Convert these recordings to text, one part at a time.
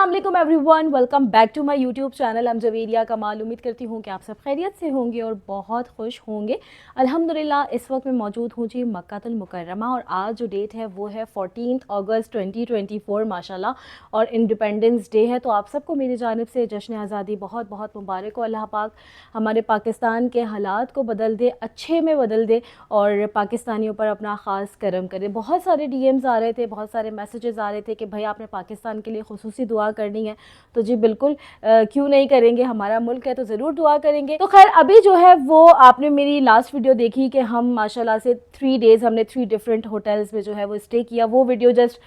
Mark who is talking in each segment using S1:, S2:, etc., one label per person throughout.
S1: अस्सलाम वालेकुम everyone, welcome back to my YouTube channel. हम जवेरिया कमाल। उम्मीद करती हूँ कि आप सब खैरियत से होंगे और बहुत खुश होंगे। अल्हम्दुलिल्लाह इस वक्त मैं मौजूद हूँ जी मक्कातुल मुकर्रमा और आज जो डेट है वो है 14 अगस्त 2024 माशाल्लाह, और इंडिपेंडेंस डे है। तो आप सबको मेरी जानिब से जश्न आज़ादी बहुत बहुत मुबारक हो। अल्लाह पाक हमारे पाकिस्तान के हालात को बदल दे, अच्छे में बदल दे और पाकिस्तानियों पर अपना ख़ास करम करे। बहुत सारे DMs आ रहे थे, बहुत सारे मैसेजेस आ रहे थे कि भाई आपने पाकिस्तान के लिए खुसूसी दुआ करनी है। तो जी बिल्कुल क्यों नहीं करेंगे, हमारा मुल्क है तो ज़रूर दुआ करेंगे। तो खैर अभी जो है वो आपने मेरी लास्ट वीडियो देखी कि हम माशाल्लाह से 3 डेज़ हमने 3 डिफरेंट होटल्स में जो है वो स्टे किया। वो वीडियो जस्ट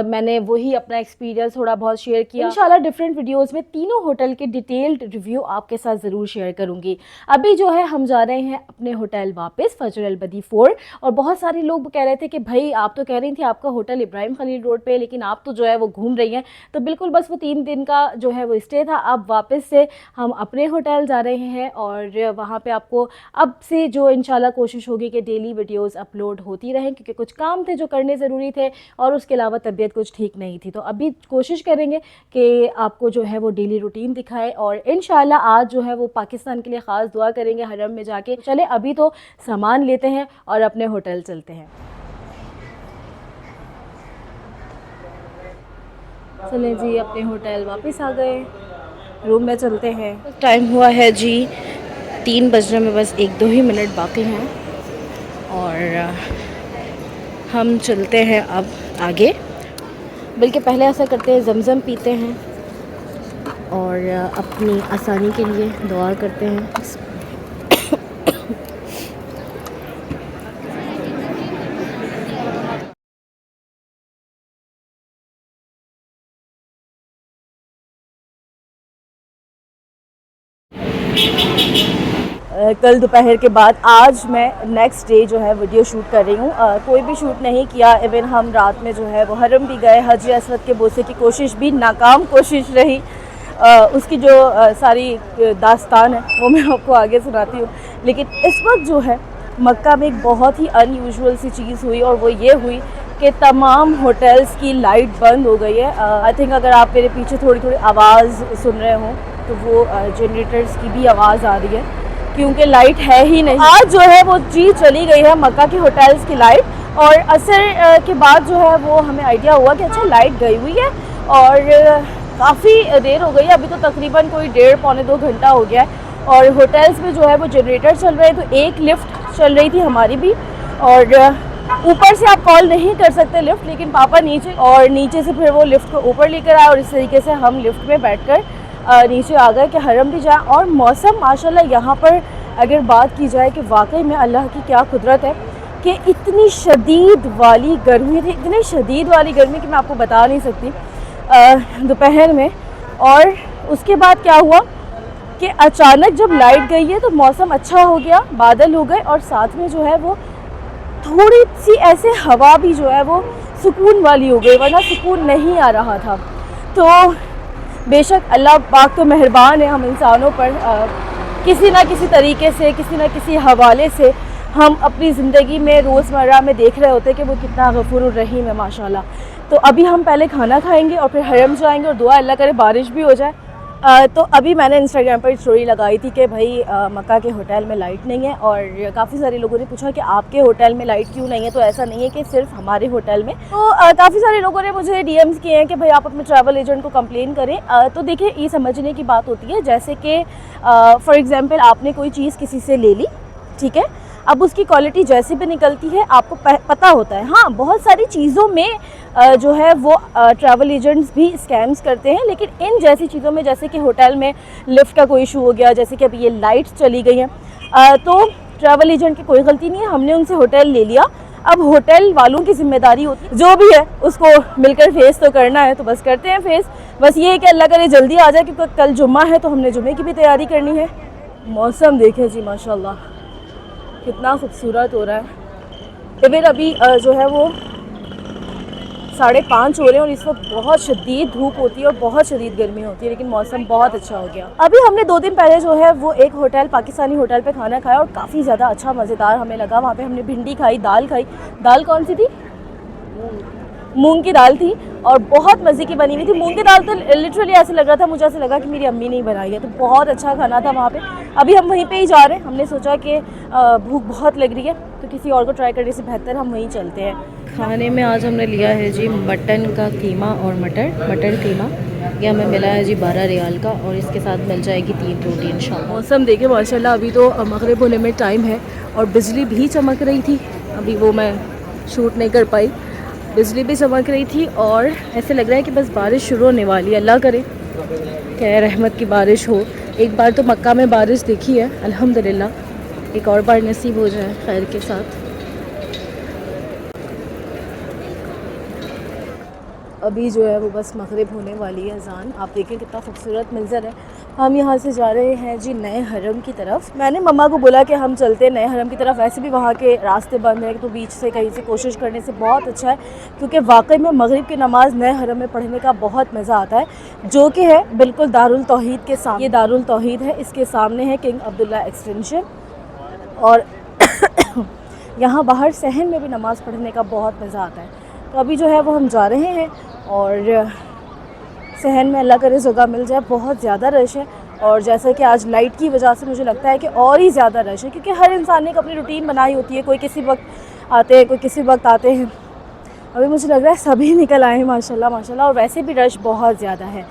S1: मैंने वही अपना एक्सपीरियंस थोड़ा बहुत शेयर किया। इंशाल्लाह डिफरेंट वीडियोज़ में तीनों होटल के डिटेल्ड रिव्यू आपके साथ ज़रूर शेयर करूँगी। अभी जो है हम जा रहे हैं अपने होटल वापस, फजर अल बदी 4। और बहुत सारे लोग कह रहे थे कि भाई आप तो कह रही थी आपका होटल इब्राहिम खलील रोड पे, लेकिन आप तो जो है वो घूम रही हैं। तो बिल्कुल बस वो 3 दिन का जो है वो स्टे था। अब वापस से हम अपने होटल जा रहे हैं और वहाँ पे आपको अब से जो इंशाल्लाह कोशिश होगी कि डेली वीडियोस अपलोड होती रहें, क्योंकि कुछ काम थे जो करने ज़रूरी थे और उसके अलावा तबीयत कुछ ठीक नहीं थी। तो अभी कोशिश करेंगे कि आपको जो है वो डेली रूटीन दिखाए और इंशाल्लाह आज जो है वो पाकिस्तान के लिए ख़ास दुआ करेंगे हरम में जाके। चले अभी तो सामान लेते हैं और अपने होटल चलते हैं। चलें जी, अपने होटल वापस आ गए, रूम में चलते हैं। टाइम हुआ है जी 3 बजने में बस 1-2 ही मिनट बाकी हैं और हम चलते हैं अब आगे। बल्कि पहले ऐसा करते हैं, ज़मज़म पीते हैं और अपनी आसानी के लिए दुआ करते हैं। कल दोपहर के बाद आज मैं नेक्स्ट डे जो है वीडियो शूट कर रही हूँ। कोई भी शूट नहीं किया। इवन हम रात में जो है वो हरम भी गए। हज असवद के बोसे की कोशिश भी नाकाम कोशिश रही। उसकी जो सारी दास्तान है वो मैं आपको आगे सुनाती हूँ। लेकिन इस वक्त जो है मक्का में एक बहुत ही अनयूजुअल सी चीज़ हुई और वो ये हुई कि तमाम होटल्स की लाइट बंद हो गई है। आई थिंक अगर आप मेरे पीछे थोड़ी थोड़ी आवाज़ सुन रहे हो तो वो जनरेटर्स की भी आवाज़ आ रही है, क्योंकि लाइट है ही नहीं। आज जो है वो चीज़ चली गई है मक्का की होटल्स की लाइट। और असर के बाद जो है वो हमें आइडिया हुआ कि अच्छा लाइट गई हुई है और काफ़ी देर हो गई है। अभी तो तकरीबन कोई 1.5-पौने 2 घंटा हो गया है और होटल्स में जो है वो जनरेटर चल रहे हैं। तो एक लिफ्ट चल रही थी हमारी भी और ऊपर से आप कॉल नहीं कर सकते लिफ्ट, लेकिन पापा नीचे और नीचे से फिर वो लिफ्ट को ऊपर लेकर आए और इस तरीके से हम लिफ्ट में बैठकर नीचे आ गए कि हरम भी जाए। और मौसम माशाल्लाह यहाँ पर अगर बात की जाए कि वाकई में अल्लाह की क्या कुदरत है कि इतनी शदीद वाली गर्मी थी, इतनी शदीद वाली गर्मी कि मैं आपको बता नहीं सकती दोपहर में। और उसके बाद क्या हुआ कि अचानक जब लाइट गई है तो मौसम अच्छा हो गया, बादल हो गए और साथ में जो है वो थोड़ी सी ऐसे हवा भी जो है वो सुकून वाली हो गई, वरना सुकून नहीं आ रहा था। तो बेशक अल्लाह पाक तो मेहरबान है हम इंसानों पर। किसी ना किसी तरीके से, किसी ना किसी हवाले से हम अपनी ज़िंदगी में रोज़मर्रा में देख रहे होते हैं कि वो कितना गफूरुर रहीम है माशाल्लाह। तो अभी हम पहले खाना खाएंगे और फिर हरम जाएंगे और दुआ अल्लाह करे बारिश भी हो जाए। तो अभी मैंने इंस्टाग्राम पर स्टोरी लगाई थी कि भाई मक्का के होटल में लाइट नहीं है और काफ़ी सारे लोगों ने पूछा कि आपके होटल में लाइट क्यों नहीं है। तो ऐसा नहीं है कि सिर्फ हमारे होटल में। तो काफ़ी सारे लोगों ने मुझे DMs किए हैं कि भाई आप अपने ट्रैवल एजेंट को कंप्लेन करें। तो देखिए ये समझने की बात होती है, जैसे कि फॉर एग्ज़ाम्पल आपने कोई चीज़ किसी से ले ली, ठीक है, अब उसकी क्वालिटी जैसी भी निकलती है आपको पता होता है। हाँ, बहुत सारी चीज़ों में जो है वो ट्रैवल एजेंट्स भी स्कैम्स करते हैं, लेकिन इन जैसी चीज़ों में जैसे कि होटल में लिफ्ट का कोई इशू हो गया, जैसे कि अभी ये लाइट्स चली गई हैं, तो ट्रैवल एजेंट की कोई गलती नहीं है, हमने उनसे होटल ले लिया। अब होटल वालों की जिम्मेदारी होती है, जो भी है उसको मिलकर फेस तो करना है, तो बस करते हैं फेस। बस ये है कि अल्लाह करे जल्दी आ जाए, क्योंकि कल जुम्मा है तो हमने जुम्मे की भी तैयारी करनी है। मौसम देखें जी माशाल्लाह कितना खूबसूरत हो रहा है। इवन अभी जो है वो 5:30 हो रहे हैं और इस वक्त बहुत शदीद धूप होती है और बहुत शदीद गर्मी होती है, लेकिन मौसम बहुत अच्छा हो गया। अभी हमने 2 दिन पहले जो है वो एक होटल, पाकिस्तानी होटल पे खाना खाया और काफ़ी ज़्यादा अच्छा मज़ेदार हमें लगा। वहाँ पे हमने भिंडी खाई, दाल खाई। दाल कौन सी थी? मूंग की दाल थी और बहुत मज़े की बनी हुई थी। मूंग की दाल तो लिटरली ऐसे लग रहा था, मुझे ऐसे लगा कि मेरी अम्मी ने बनाई है। तो बहुत अच्छा खाना था वहाँ पे। अभी हम वहीं पे ही जा रहे हैं। हमने सोचा कि भूख बहुत लग रही है तो किसी और को ट्राई करने से बेहतर हम वहीं चलते हैं। खाने में आज हमने लिया है जी मटन का कीमा और मटर कीमा। ये हमें मिला है जी 12 रियाल का और इसके साथ मिल जाएगी 3 रोटी इंशाल्लाह। मौसम देखे माशाल्लाह, अभी तो मगरिब होने में टाइम है और बिजली भी चमक रही थी। अभी वो मैं शूट नहीं कर पाई, बिजली भी चमक रही थी और ऐसे लग रहा है कि बस बारिश शुरू होने वाली है। अल्लाह करे कि रहमत की बारिश हो। एक बार तो मक्का में बारिश देखी है अल्हम्दुलिल्लाह, एक और बार नसीब हो जाए खैर के साथ। अभी जो है वो बस मगरिब होने वाली है अजान। आप देखें कितना खूबसूरत मंजर है। हम यहाँ से जा रहे हैं जी नए हरम की तरफ। मैंने मम्मा को बोला कि हम चलते हैं नए हरम की तरफ। वैसे भी वहाँ के रास्ते बंद हैं तो बीच से कहीं से कोशिश करने से बहुत अच्छा है, क्योंकि वाकई में मगरिब की नमाज़ नए हरम में पढ़ने का बहुत मज़ा आता है, जो कि है बिल्कुल दारुल तौहीद के सामने। ये दारुल तौहीद है, इसके सामने है किंग अब्दुल्ला एक्सटेंशन। और यहाँ बाहर सहन में भी नमाज़ पढ़ने का बहुत मज़ा आता है। तो अभी जो है वो हम जा रहे हैं और सहन में अल्लाह करे जगह मिल जाए। बहुत ज़्यादा रश है और जैसा कि आज लाइट की वजह से मुझे लगता है कि और ही ज़्यादा रश है, क्योंकि हर इंसान ने एक अपनी रूटीन बनाई होती है। कोई किसी वक्त आते हैं, कोई किसी वक्त आते हैं। अभी मुझे लग रहा है सभी निकल आए हैं माशाल्लाह माशाल्लाह। और वैसे भी रश बहुत ज़्यादा है।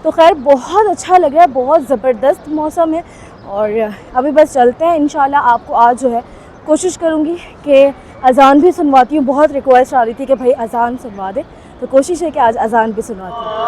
S1: तो खैर बहुत अच्छा लग रहा है, बहुत ज़बरदस्त मौसम है। और अभी बस चलते हैं इंशाल्लाह। आपको आज जो है कोशिश करूँगी कि अज़ान भी सुनवाती हूँ। बहुत रिक्वेस्ट आ रही थी कि भाई अज़ान सुनवा दे, तो कोशिश है कि आज अज़ान भी सुनवाती हूँ।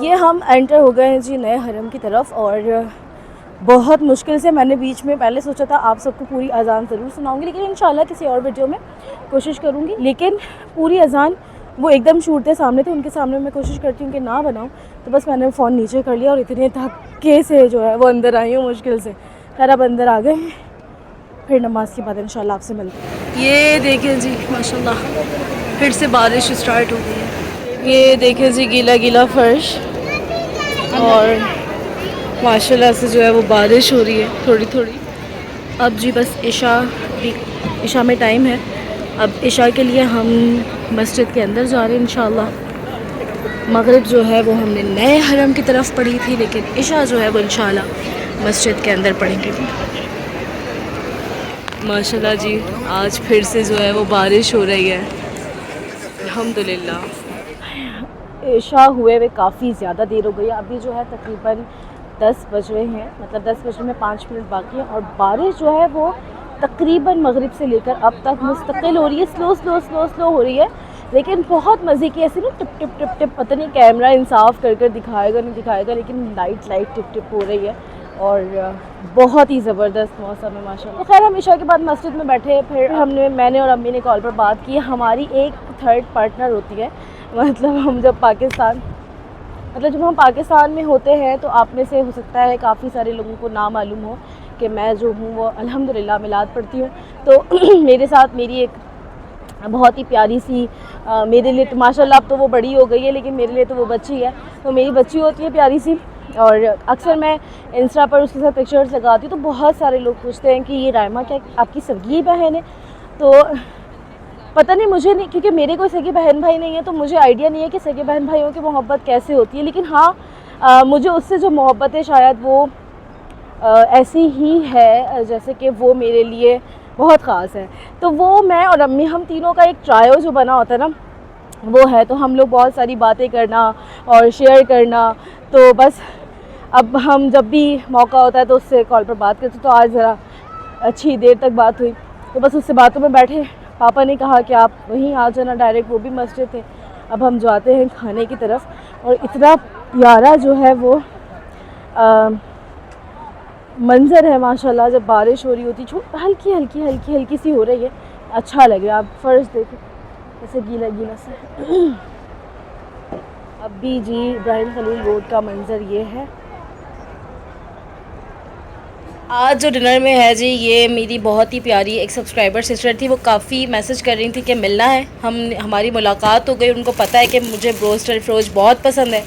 S1: ये हम एंटर हो गए हैं जी नए हरम की तरफ। और बहुत मुश्किल से मैंने बीच में पहले सोचा था आप सबको पूरी अज़ान ज़रूर सुनाऊंगी, लेकिन इंशाल्लाह किसी और वीडियो में कोशिश करूंगी। लेकिन पूरी अज़ान वो एकदम शूट थे सामने थे, उनके सामने मैं कोशिश करती हूँ कि ना बनाऊँ। तो बस मैंने फ़ोन नीचे कर लिया और इतने धक्के से जो है वो अंदर आई हूँ मुश्किल से। खैर अब अंदर आ गए, फिर नमाज़ के बाद इंशाल्लाह आपसे मिलते हैं। ये देखें जी माशाल्लाह फिर से बारिश स्टार्ट हो गई है। ये देखें जी गीला गीला फर्श और माशाल्लाह से जो है वो बारिश हो रही है थोड़ी थोड़ी। अब जी बस इशा में टाइम है। अब इशा के लिए हम मस्जिद के अंदर जा रहे हैं इंशाल्लाह। मगरिब जो है वो हमने नए हरम की तरफ पढ़ी थी, लेकिन इशा जो है वो इंशाल्लाह मस्जिद के अंदर पढ़ेंगे। माशाल्लाह जी आज फिर से जो है वो बारिश हो रही है अल्हम्दुलिल्लाह। इशा हुए हुए काफ़ी ज़्यादा देर हो गई है। अभी जो है तकरीबन 10 बज रहे हैं, मतलब 10 बजने में 5 मिनट बाकी है। और बारिश जो है वो तकरीबन मगरिब से लेकर अब तक मुस्तकिल हो रही है। स्लो हो रही है, लेकिन बहुत मज़े की ऐसी ना टिप टिप टिप टिप। पता नहीं कैमरा इंसाफ कर दिखाएगा नहीं दिखाएगा, लेकिन लाइट टिप टिप हो रही है और बहुत ही ज़बरदस्त मौसम है माशाल्लाह। तो खैर हम इशा के बाद मस्जिद में बैठे, फिर मैंने और अम्मी ने कॉल पर बात की। हमारी एक थर्ड पार्टनर होती है, मतलब जब हम पाकिस्तान में होते हैं तो आप में से हो सकता है काफ़ी सारे लोगों को ना मालूम हो कि मैं जो हूँ वो अल्हम्दुलिल्लाह मिलाद पढ़ती हूँ। तो मेरे साथ मेरी एक बहुत ही प्यारी सी मेरे लिए तो माशाल्लाह अब तो वो बड़ी हो गई है, लेकिन मेरे लिए तो वो बच्ची है। तो मेरी बच्ची होती है प्यारी सी, और अक्सर मैं इंस्टा पर उसके साथ पिक्चर्स लगाती हूँ तो बहुत सारे लोग पूछते हैं कि ये राइमा क्या आपकी सगी बहन है? तो पता नहीं, मुझे नहीं, क्योंकि मेरे कोई सगे बहन भाई नहीं है तो मुझे आइडिया नहीं है कि सगे बहन भाइयों की मोहब्बत कैसे होती है। लेकिन हाँ, मुझे उससे जो मोहब्बत है शायद वो ऐसी ही है जैसे कि वो मेरे लिए बहुत ख़ास है। तो वो मैं और अम्मी, हम तीनों का एक ट्रायो जो बना होता है ना, वो है। तो हम लोग बहुत सारी बातें करना और शेयर करना, तो बस अब हम जब भी मौका होता है तो उससे कॉल पर बात करते। तो आज ज़रा अच्छी देर तक बात हुई, तो बस उससे बातों में बैठे। पापा ने कहा कि आप वहीं आ जाना डायरेक्ट, वो भी मस्जिद थे। अब हम जाते हैं खाने की तरफ, और इतना प्यारा जो है वो मंज़र है माशाल्लाह। जब बारिश हो रही होती, हल्की हल्की हल्की हल्की सी हो रही है, अच्छा लगे। आप फ़र्श देखें ऐसे गीला गीला सा। अभी जी इब्राहिम खलील रोड का मंज़र ये है। आज जो डिनर में है जी, ये मेरी बहुत ही प्यारी एक सब्सक्राइबर सिस्टर थी, वो काफ़ी मैसेज कर रही थी कि मिलना है। हमारी मुलाकात हो गई। उनको पता है कि मुझे ब्रोस्टेड फ़्रोज बहुत पसंद है,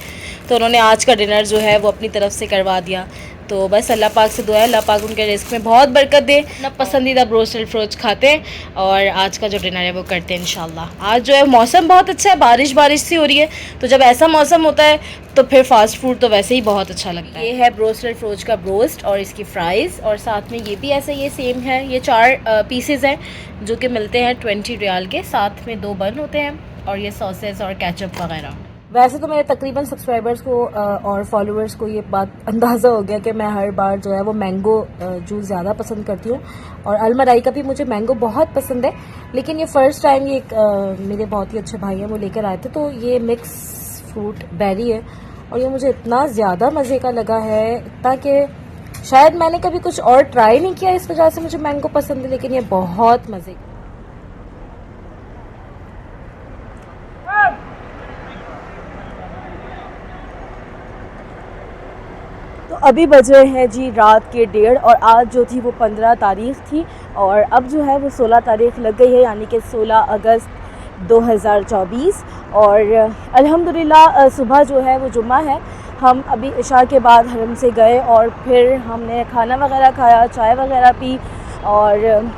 S1: तो उन्होंने आज का डिनर जो है वो अपनी तरफ से करवा दिया। तो बस अल्लाह पाक से दुआ है, अल्लाह पाक उनके रिस्क में बहुत बरकत दे। अपना पसंदीदा ब्रोस्टेड फ़्रोज खाते हैं और आज का जो डिनर है वो करते हैं इंशाल्लाह। आज जो है मौसम बहुत अच्छा है, बारिश बारिश सी हो रही है, तो जब ऐसा मौसम होता है तो फिर फ़ास्ट फूड तो वैसे ही बहुत अच्छा लगता है। ये है ब्रोस्टेड फ़्रोज का ब्रोस्ट और इसकी फ़्राइज़, और साथ में ये भी ऐसे ये सेम है। ये 4 पीसेस हैं जो कि मिलते हैं 20 रियाल के, साथ में 2 बन होते हैं और ये सॉसेस और केचप वगैरह। वैसे तो मेरे तकरीबन सब्सक्राइबर्स को और फॉलोअर्स को ये बात अंदाज़ा हो गया कि मैं हर बार जो है वो मैंगो जूस ज़्यादा पसंद करती हूँ, और अलमराई का भी मुझे मैंगो बहुत पसंद है। लेकिन ये फ़र्स्ट टाइम ये मेरे बहुत ही अच्छे भाई हैं वो लेकर आए थे, तो ये मिक्स फ्रूट बेरी है, और ये मुझे इतना ज़्यादा मज़े का लगा है, इतना कि शायद मैंने कभी कुछ और ट्राई नहीं किया, इस वजह से मुझे मैंगो पसंद है। लेकिन ये बहुत मज़े का। तो अभी बज रहे हैं जी रात के 1:30, और आज जो थी वो 15 तारीख़ थी, और अब जो है वो 16 तारीख़ लग गई है, यानी कि 16 अगस्त 2024। और अल्हम्दुलिल्लाह सुबह जो है वो जुम्मा है। हम अभी इशा के बाद हरम से गए और फिर हमने खाना वगैरह खाया, चाय वगैरह पी, और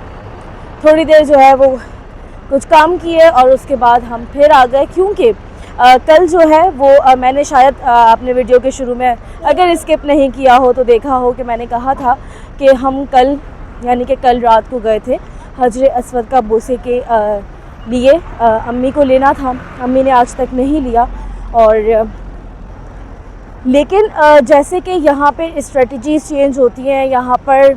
S1: थोड़ी देर जो है वो कुछ काम किए, और उसके बाद हम फिर आ गए। क्योंकि कल जो है वो मैंने शायद आपने वीडियो के शुरू में अगर स्किप नहीं किया हो तो देखा हो कि मैंने कहा था कि हम कल, यानी कि कल रात को गए थे हजर अस्वद का बोसे के लिए। अम्मी को लेना था, अम्मी ने आज तक नहीं लिया। और लेकिन जैसे कि यहाँ पे स्ट्रेटजीज़ चेंज होती हैं, यहाँ पर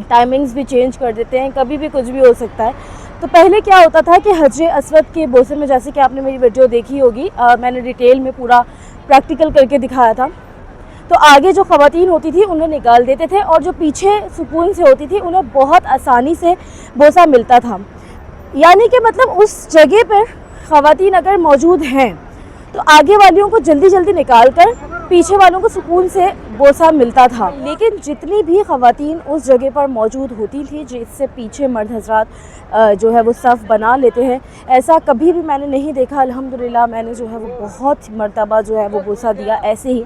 S1: टाइमिंग्स भी चेंज कर देते हैं, कभी भी कुछ भी हो सकता है। तो पहले क्या होता था कि हजर अस्वद के बोसे में, जैसे कि आपने मेरी वीडियो देखी होगी, मैंने डिटेल में पूरा प्रैक्टिकल करके दिखाया था। तो आगे जो ख़वातीन होती थी उन्हें निकाल देते थे, और जो पीछे सुकून से होती थी उन्हें बहुत आसानी से बोसा मिलता था। यानी कि मतलब उस जगह पर ख़वातीन अगर मौजूद हैं तो आगे वालियों को जल्दी जल्दी निकाल कर पीछे वालों को सुकून से बोसा मिलता था। लेकिन जितनी भी ख़वातीन उस जगह पर मौजूद होती थी जिससे पीछे मर्द हजरात जो है वो सफ़ बना लेते हैं, ऐसा कभी भी मैंने नहीं देखा। अल्हम्दुलिल्लाह मैंने जो है वो बहुत मर्तबा जो है वो बोसा दिया ऐसे ही,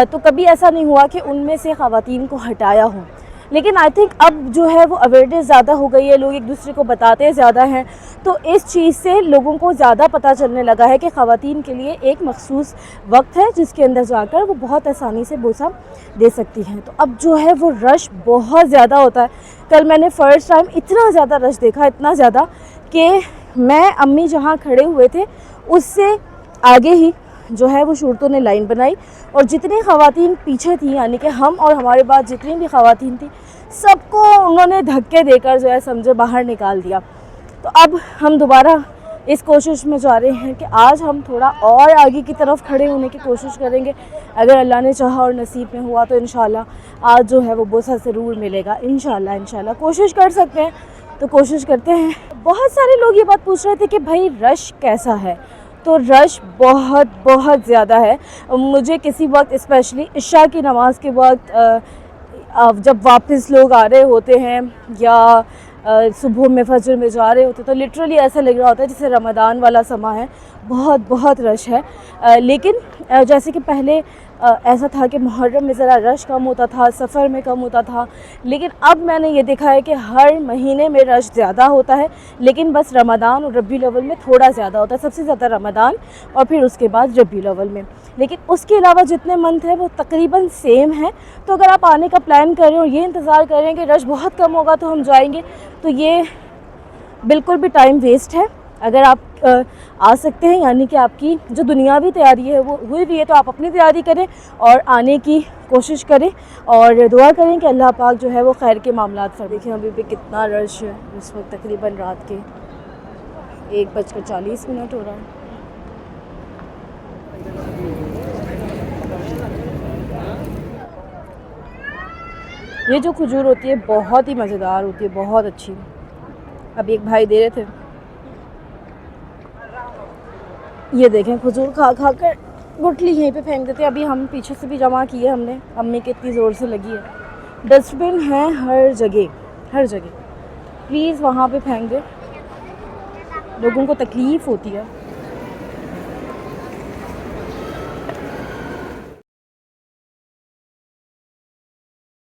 S1: तो कभी ऐसा नहीं हुआ कि उनमें से ख़वातीन को हटाया हो। लेकिन आई थिंक अब जो है वो अवेयरनेस ज़्यादा हो गई है, लोग एक दूसरे को बताते ज़्यादा हैं, तो इस चीज़ से लोगों को ज़्यादा पता चलने लगा है कि ख़वातीन के लिए एक मखसूस वक्त है जिसके अंदर जाकर वो बहुत आसानी से बोसा दे सकती हैं। तो अब जो है वो रश बहुत ज़्यादा होता है। कल मैंने फ़र्स्ट टाइम इतना ज़्यादा रश देखा, इतना ज़्यादा कि मैं अम्मी जहाँ खड़े हुए थे उससे आगे ही जो है वो शूरतों ने लाइन बनाई, और जितनी ख़वातीन पीछे थी, यानी कि हम और हमारे बाद जितनी भी ख़वातीन थी, सबको उन्होंने धक्के देकर जो है समझे बाहर निकाल दिया। तो अब हम दोबारा इस कोशिश में जा रहे हैं कि आज हम थोड़ा और आगे की तरफ खड़े होने की कोशिश करेंगे। अगर अल्लाह ने चाहा और नसीब में हुआ तो इंशाल्लाह आज जो है वो बोसा ज़रूर मिलेगा। इंशाल्लाह कोशिश कर सकते हैं तो कोशिश करते हैं। बहुत सारे लोग ये बात पूछ रहे थे कि भाई रश कैसा है, तो रश बहुत ज़्यादा है। मुझे किसी वक्त स्पेशली इशा की नमाज़ के वक्त जब वापस लोग आ रहे होते हैं या सुबह में फजर में जा रहे होते तो लिटरली ऐसा लग रहा होता है जैसे रमज़ान वाला समा है, बहुत बहुत रश है। लेकिन जैसे कि पहले ऐसा था कि मुहर्रम में ज़रा रश कम होता था, सफ़र में कम होता था, लेकिन अब मैंने ये देखा है कि हर महीने में रश ज़्यादा होता है, लेकिन बस रमज़ान और रबीउल अव्वल में थोड़ा ज़्यादा होता है, सबसे ज़्यादा रमज़ान और फिर उसके बाद रबीउल अव्वल में। लेकिन उसके अलावा जितने मंथ हैं वो तकरीबन सेम है। तो अगर आप आने का प्लान कर रहे हो और ये इंतज़ार कर रहे हैं कि रश बहुत कम होगा तो हम जाएंगे, तो ये बिल्कुल भी टाइम वेस्ट है। अगर आप आ सकते हैं, यानी कि आपकी जो दुनियावी तैयारी है वो हुई भी है, तो आप अपनी तैयारी करें और आने की कोशिश करें और दुआ करें कि अल्लाह पाक जो है वो खैर के मामलात फरमाए। देखिए अभी भी कितना रश है, इस वक्त तकरीबन रात के 1:40 हो रहा है। ये जो खजूर होती है बहुत ही मज़ेदार होती है, बहुत अच्छी। अभी एक भाई दे रहे थे, ये देखें खजूर खा खा कर गुठली यहीं पे फेंक देते हैं। अभी हम पीछे से भी जमा की है हमने, अम्मी की इतनी ज़ोर से लगी है। डस्टबिन है हर जगह, हर जगह, प्लीज़ वहाँ पे फेंक दें, लोगों को तकलीफ़ होती है।